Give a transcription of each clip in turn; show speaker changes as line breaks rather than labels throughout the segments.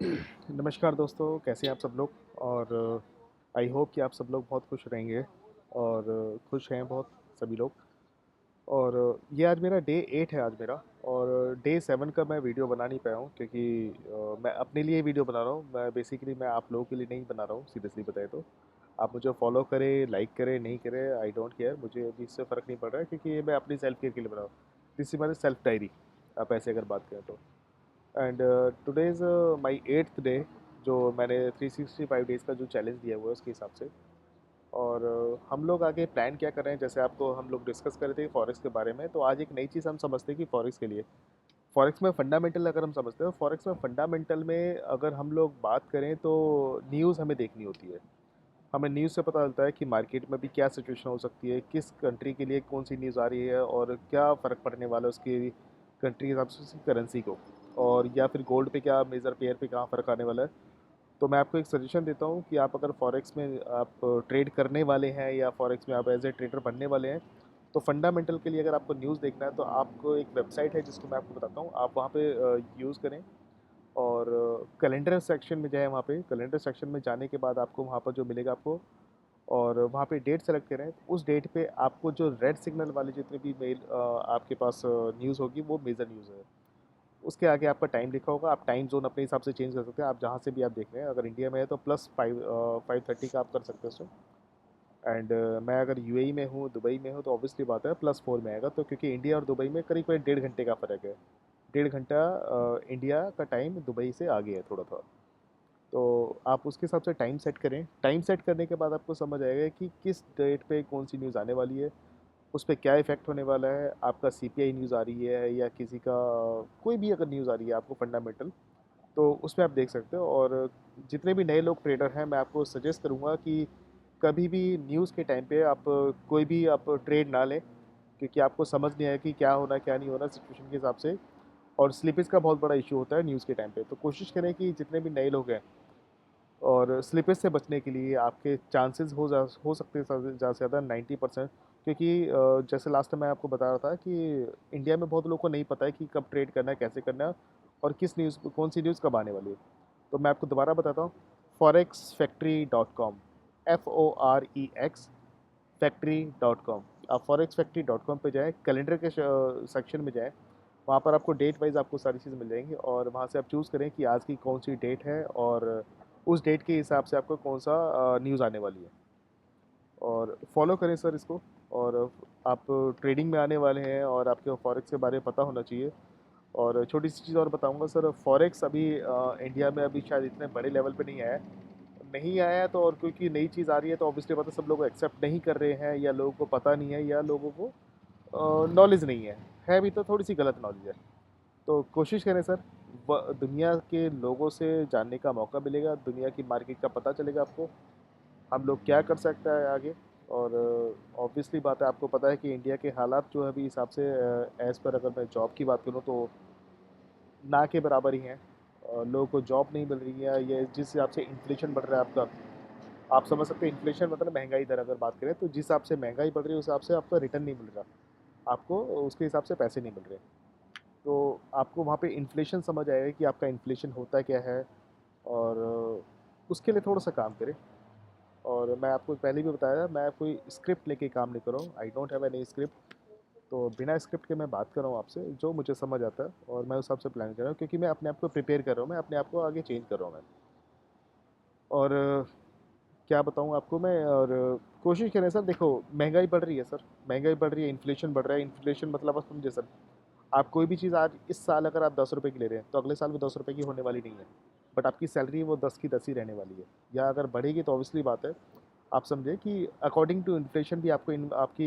नमस्कार दोस्तों, कैसे हैं आप सब लोग। और आई होप कि आप सब लोग बहुत खुश रहेंगे और खुश हैं बहुत सभी लोग। और ये आज मेरा डे 8 है आज मेरा। और डे 7 का मैं वीडियो बना नहीं पाया हूँ क्योंकि मैं अपने लिए वीडियो बना रहा हूँ। मैं बेसिकली मैं आप लोगों के लिए नहीं बना रहा हूँ, सीरियसली बताए तो। आप मुझे फॉलो करें, लाइक करें, नहीं करें, आई डोंट केयर, मुझे अभी इससे फ़र्क नहीं पड़ रहा है क्योंकि ये मैं अपनी सेल्फ केयर के लिए बना रहा हूँ। This is my self diary, आप ऐसे अगर बात करें तो। And today is my 8th day, जो मैंने 365 डेज़ का जो चैलेंज दिया हुआ है उसके हिसाब से। और हम लोग आगे प्लान क्या कर रहे हैं, जैसे आपको हम लोग डिस्कस कर रहे थे फॉरेक्स के बारे में, तो आज एक नई चीज़ हम समझते हैं कि फॉरेक्स के लिए, फॉरेक्स में फंडामेंटल अगर हम समझते हैं, फॉरेक्स में फंडामेंटल में अगर हम लोग बात करें तो न्यूज़ हमें देखनी होती है। हमें न्यूज़ से पता चलता है कि मार्केट में भी क्या सिचुएशन हो सकती है, किस कंट्री के लिए कौन सी न्यूज़ आ रही है और क्या फ़र्क पड़ने वाला है उसकी कंट्री के हिसाब से उसकी करेंसी को, और या फिर गोल्ड पे क्या मेजर पेयर पे कहाँ फ़र्क आने वाला है। तो मैं आपको एक सजेशन देता हूँ कि आप अगर फॉरेक्स में आप ट्रेड करने वाले हैं या फॉरेक्स में आप एज ए ट्रेडर बनने वाले हैं, तो फंडामेंटल के लिए अगर आपको न्यूज़ देखना है तो आपको एक वेबसाइट है जिसको मैं आपको बताता हूँ, आप वहाँ पे यूज़ करें। और कैलेंडर सेक्शन में जाएँ, वहाँ पे कैलेंडर सेक्शन में जाने के बाद आपको वहाँ पर जो मिलेगा आपको, और वहाँ पे डेट सेलेक्ट करें, तो उस डेट पे आपको जो रेड सिग्नल वाले जितने भी मेल आपके पास न्यूज़ होगी वो मेजर न्यूज़ है। उसके आगे आपका टाइम लिखा होगा, आप टाइम जोन अपने हिसाब से चेंज कर सकते हैं, आप जहाँ से भी आप देख रहे हैं। अगर इंडिया में है तो +5:30 का आप कर सकते हैं उसमें। एंड मैं अगर यूएई में हूँ, दुबई में हूँ, तो ऑब्वियसली बात है +4 में आएगा, तो क्योंकि इंडिया और दुबई में करीब करीब 1.5 घंटे का फ़र्क है। 1.5 घंटा इंडिया का टाइम दुबई से आगे है थोड़ा थोड़ा। तो आप उसके हिसाब से टाइम सेट करें। टाइम सेट करने के बाद आपको समझ आएगा कि किस डेट पे कौन सी न्यूज़ आने वाली है, उस पे क्या इफ़ेक्ट होने वाला है। आपका सीपीआई न्यूज़ आ रही है या किसी का कोई भी अगर न्यूज़ आ रही है आपको फंडामेंटल, तो उसमें आप देख सकते हो। और जितने भी नए लोग ट्रेडर हैं, मैं आपको सजेस्ट करूँगा कि कभी भी न्यूज़ के टाइम पे आप कोई भी आप ट्रेड ना लें, क्योंकि आपको समझ नहीं आया कि क्या होना क्या नहीं होना सिचुएशन के हिसाब से। और स्लिपेज का बहुत बड़ा इशू होता है न्यूज़ के टाइम पे, तो कोशिश करें कि जितने भी नए लोग हैं, और स्लिपेज से बचने के लिए आपके चांसेस हो सकते हैं ज़्यादा से ज़्यादा 90%। क्योंकि जैसे लास्ट टाइम मैं आपको बता रहा था कि इंडिया में बहुत लोगों को नहीं पता है कि कब ट्रेड करना है, कैसे करना है, और किस न्यूज़ कौन सी न्यूज़ कब आने वाली है। तो मैं आपको दोबारा बताता हूँ, forexfactory.com, FOREX फैक्ट्री.com। आप forexfactory.com पे जाएँ, कैलेंडर के सेक्शन में जाएँ, वहाँ पर आपको डेट वाइज़ आपको सारी चीज़ मिल जाएँगी, और वहाँ से आप चूज़ करें कि आज की कौन सी डेट है, और उस डेट के हिसाब से आपको कौन सा न्यूज़ आने वाली है, और फॉलो करें सर इसको। और आप ट्रेडिंग में आने वाले हैं और आपको फॉरेक्स के बारे में पता होना चाहिए। और छोटी सी चीज़ और बताऊंगा सर, फॉरेक्स अभी इंडिया में अभी शायद इतने बड़े लेवल पे नहीं आया है, तो और क्योंकि नई चीज़ आ रही है तो ऑब्वियसली बात है सब लोग एक्सेप्ट नहीं कर रहे हैं, या लोगों को पता नहीं है, या लोगों को नॉलेज नहीं है भी तो थोड़ी सी गलत नॉलेज है। तो कोशिश करें सर, दुनिया के लोगों से जानने का मौका मिलेगा, दुनिया की मार्केट का पता चलेगा आपको, हम लोग क्या कर सकता है आगे। और ऑब्वियसली बात है, आपको पता है कि इंडिया के हालात जो है अभी हिसाब से, एज़ पर अगर मैं जॉब की बात करूँ तो ना के बराबर ही हैं। लोगों को जॉब नहीं मिल रही है, ये जिस हिसाब से इन्फ्लेशन बढ़ रहा है आपका, आप समझ सकते हैं इन्फ्लेशन मतलब महंगाई दर अगर बात करें, तो जिस हिसाब से महंगाई बढ़ रही है उस हिसाब से आपका रिटर्न नहीं मिल रहा, आपको उसके हिसाब से पैसे नहीं मिल रहे। तो आपको वहाँ पे इन्फ्लेशन समझ आएगा कि आपका इन्फ्लेशन होता क्या है, और उसके लिए थोड़ा सा काम करें। और मैं आपको पहले भी बताया, मैं कोई स्क्रिप्ट लेके काम नहीं कर रहा हूँ, I don't have any script. तो बिना स्क्रिप्ट के मैं बात कर रहा हूँ आपसे, जो मुझे समझ आता है और मैं उस हिसाब से प्लान कर रहा हूँ, क्योंकि मैं अपने आप को प्रिपेयर कर रहा हूँ, मैं अपने आप को आगे चेंज कर रहा हूँ मैं। और क्या बताऊँ आपको मैं। और कोशिश करें सर, देखो महंगाई बढ़ रही है सर, महंगाई बढ़ रही है, इन्फ्लेशन बढ़ रहा है। इन्फ्लेशन मतलब आप समझे सर, आप कोई भी चीज़ आज इस साल अगर आप 10 रुपये की ले रहे हैं तो अगले साल वो 10 रुपये की होने वाली नहीं है, बट आपकी सैलरी वो 10 की 10 ही रहने वाली है। या अगर बढ़ेगी तो ऑब्वियसली बात है, आप समझे कि अकॉर्डिंग टू इन्फ्लेशन भी आपको आपकी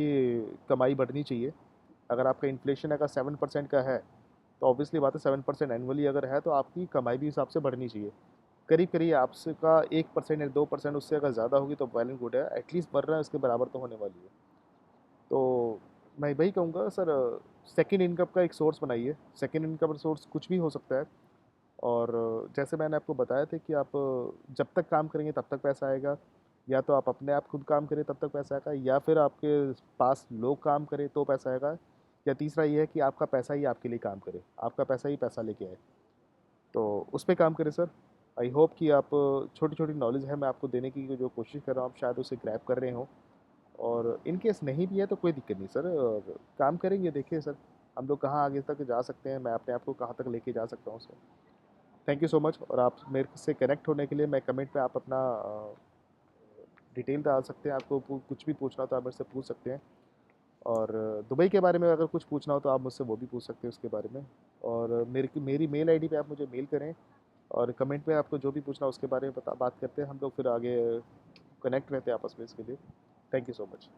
कमाई बढ़नी चाहिए। अगर आपका इन्फ्लेशन अगर 7% का है, तो ऑब्वियसली बात है 7% एनुअली अगर है तो आपकी कमाई भी हिसाब से बढ़नी चाहिए। करीब करीब आपसे का 1% या 2% उससे अगर ज़्यादा होगी तो वेल एंड गुड है, एटलीस्ट बढ़ रहा है उसके बराबर तो होने वाली है। तो मैं वही कहूँगा सर, सेकंड इनकम का एक सोर्स बनाइए। सेकंड इनकम सोर्स कुछ भी हो सकता है। और जैसे मैंने आपको बताया था कि आप जब तक काम करेंगे तब तक पैसा आएगा, या तो आप अपने आप खुद काम करें तब तक पैसा आएगा, या फिर आपके पास लोग काम करें तो पैसा आएगा, या तीसरा ये है कि आपका पैसा ही आपके लिए काम करे, आपका पैसा ही पैसा लेके आए। तो उस पे काम करें सर। आई होप कि आप छोटी छोटी नॉलेज है मैं आपको देने की जो कोशिश कर रहा हूँ आप शायद उसे ग्रैब कर रहे हो। और इन केस नहीं भी है तो कोई दिक्कत नहीं सर, काम करेंगे। देखिए सर, हम लोग कहाँ आगे तक जा सकते हैं, मैं अपने आप को कहाँ तक लेके जा सकता हूँ sir. Thank you so much. और आप मेरे से कनेक्ट होने के लिए मैं कमेंट पे आप अपना डिटेल डाल सकते हैं। आपको कुछ भी पूछना हो तो आप मेरे से पूछ सकते हैं। और दुबई के बारे में अगर कुछ पूछना हो तो आप मुझसे वो भी पूछ सकते हैं उसके बारे में। और मेरी मेल आईडी पे आप मुझे मेल करें, और कमेंट पे आपको जो भी पूछना हो उसके बारे में बात करते हैं हम लोग, फिर आगे कनेक्ट रहते हैं आपस में इसके लिए। Thank you so much.